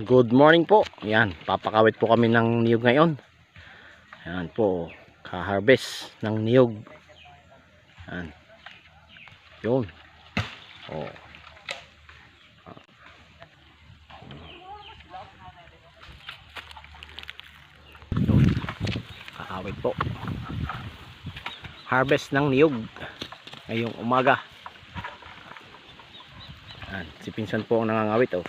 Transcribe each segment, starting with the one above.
Good morning po. Yan, papakawit po kami ng niyog ngayon. Yan po, ka-harvest ng niyog. Yan. Yun. Oh. Yun. Kakawit po. Harvest ng niyog ngayong umaga. Yan, si pinsan po ang nangangawit oh.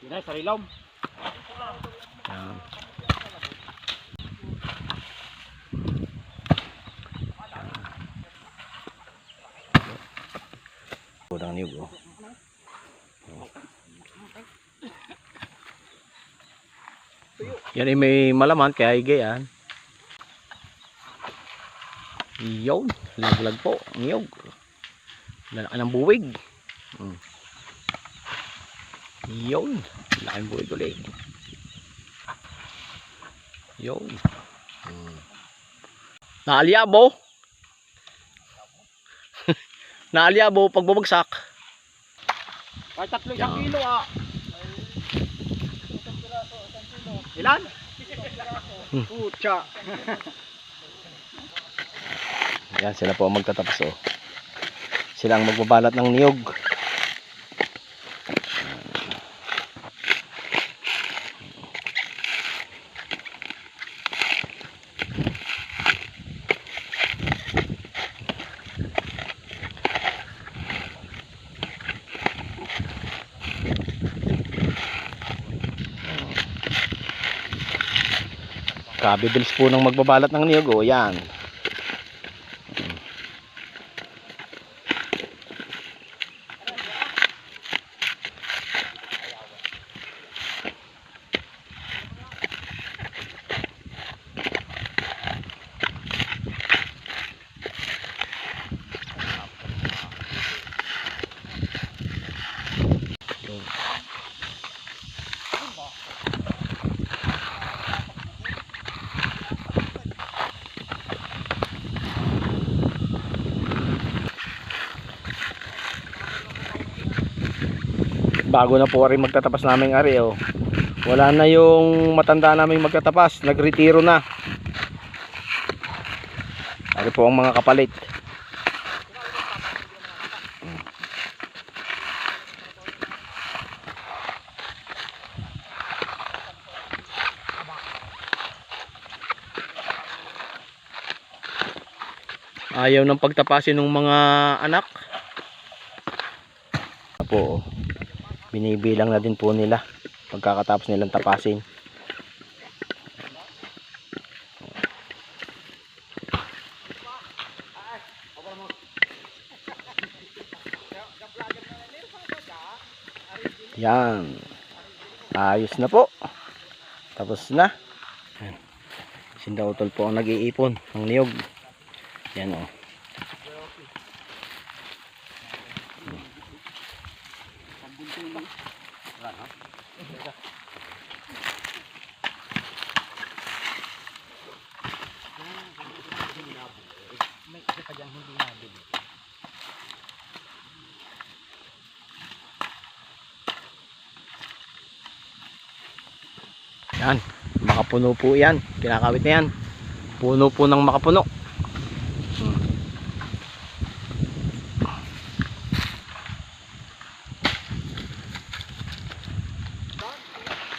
Yun ay, sarilom. Yan. Udang niyog oh. Yan ay may malaman kaya igayan. Yun, laglag po ang niyog. Lalaki ng buwig. Yun, laking buwig ulit. Yun. Naalyabo. Naalyabo pag bumagsak. Ay, 3 kilo ah. Ilan? Pucha. Yan, sila po ang magtatapos oh. Sila ang magbabalat ng niyog. Kabibilis po ng magbabalat ng niyog oh. Yan. Bago na po rin magtatapas namin ari oh. Wala na yung matanda namin magtatapas, nagretiro na. Ari po ang mga kapalit. Ayaw ng pagtapasin ng mga anak. Po, binibilang na din po nila pagkakatapos nilang tapasin. Yan, ayos na po, tapos na. Sindautol po ang nag-iipon ng niyog. Yan o. Yan, makapuno po yan. Kinakawit na yan. Puno po ng makapuno.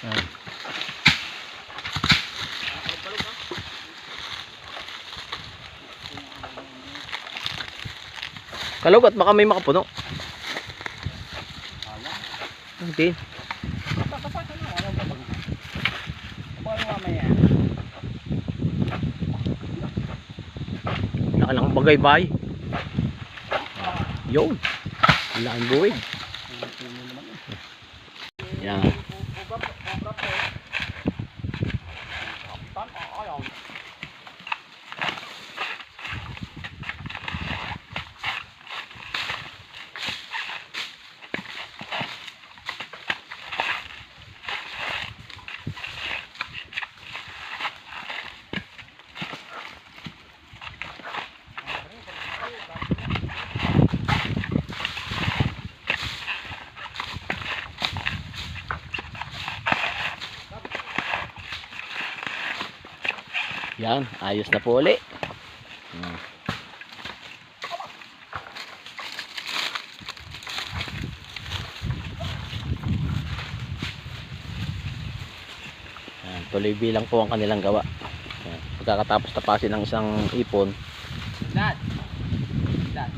Yan. Kalugat, baka may makapuno. Hindi. Nakalang bagay bay. Yun. Laking buwig. Yan. Yan, ayos na po uli. Hmm. Yan, tuloy bilang po ang kanilang gawa. Yan. Pagkakatapos tapasin ng isang ipon, Dad. Dad.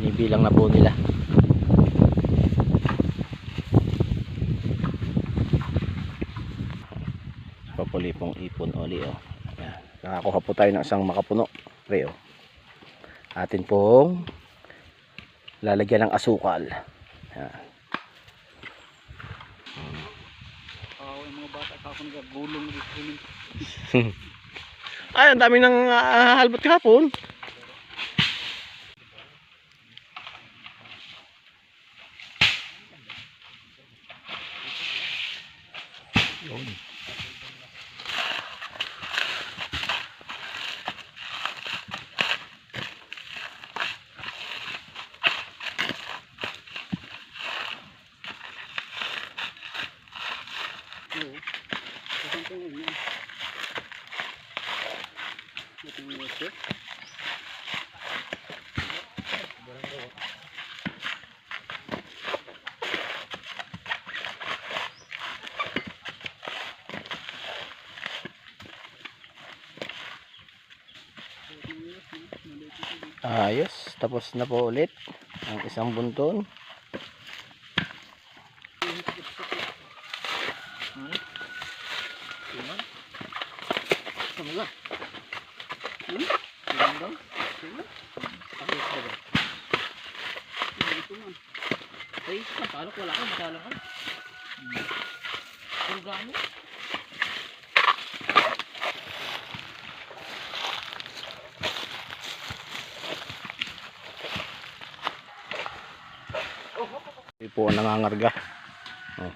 binibilang na po nila. Papuli pong ipon uli, oh. Yan. Nakakuha po tayo ng isang makapuno, pre, oh. Atin pong lalagyan ng asukal. Yan. Yung mga bata ka ako nagagulong dito. Ay, ang dami ng halbot kahapon. Yun. Ayos, tapos na po ulit ang isang bunton. Paano wala ka? Madala ka? Purgano? Ito po ang nangangarga. Oh.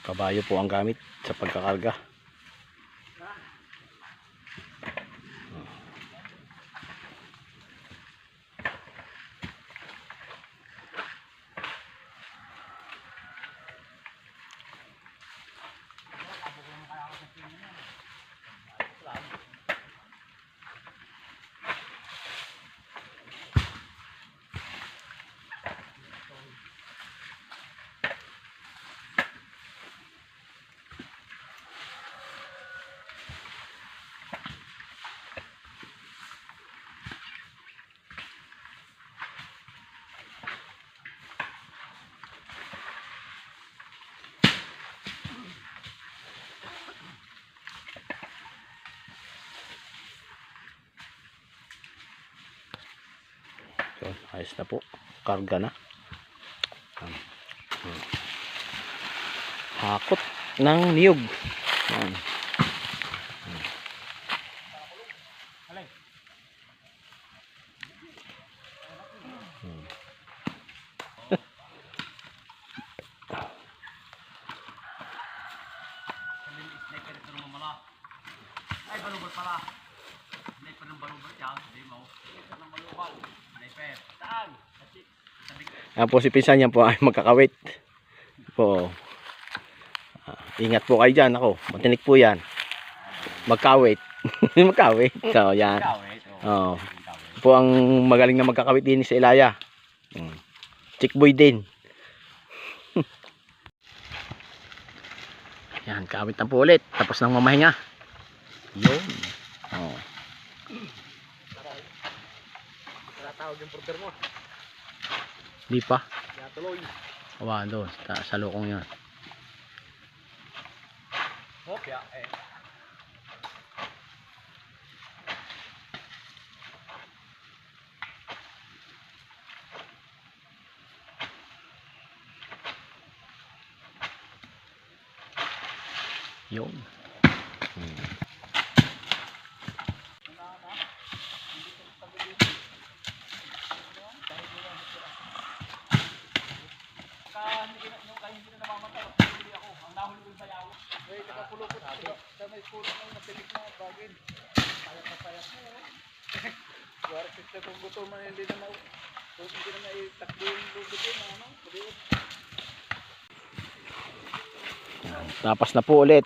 Kabayo po ang gamit sa pagkakarga. So, ayos na po. Karga na. Hakot ng niyog. Yan. Ay, balubal pala. Hindi pa ng balubal yan. Hindi mo. Hindi pa ng balubal. Hindi pa. Saan? Yan po si pinsan niya po ay magkakawit. Po. Ingat po kayo dyan. Ako, matinik po yan. Magkawit. Magkawit. So, yan. Oh. Po ang magaling na magkakawit din sa Ilaya. Chickboy din. Yan, kawit na po ulit. Tapos nang mamahinga. Yun. Oh. Tawag yung burger mo. Di pa. Tuloy. Awa, doon. Sa lukong yun. Hopya eh. Yun. Tapos na po ulit.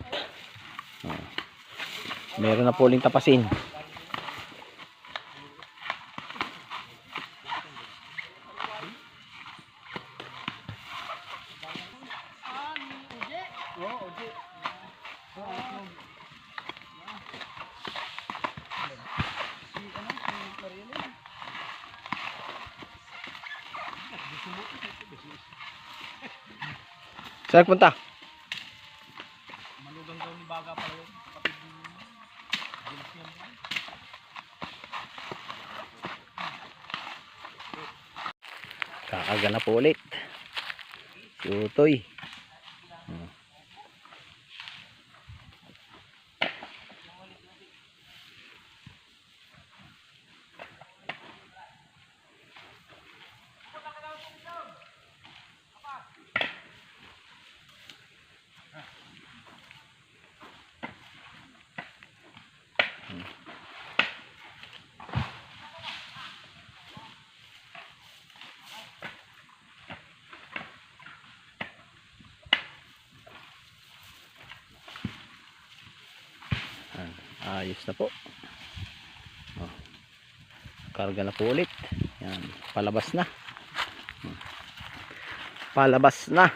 Meron na po uling tapasin. Saan punta? Malugang daw ni Baga pala yun. Kapatid ni James yan. Kakaga na po ulit. Si Utoy. Ayos na po. Karga na po ulit. Yan, palabas na. Palabas na.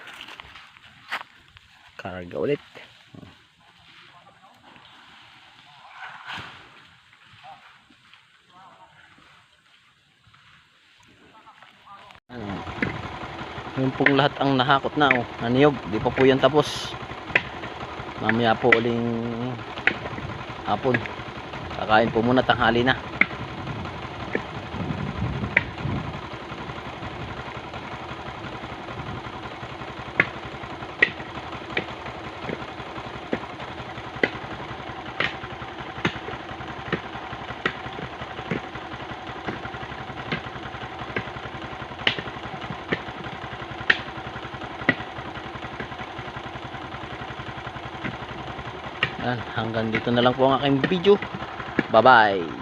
Karga ulit. Yung pong lahat ang nahakot na, oh, naniyog. Di pa po yan tapos. Mamaya po uling hapon. Kakain po muna, tanghali na. Yan, hanggang dito na lang po ang aking video. Bye bye.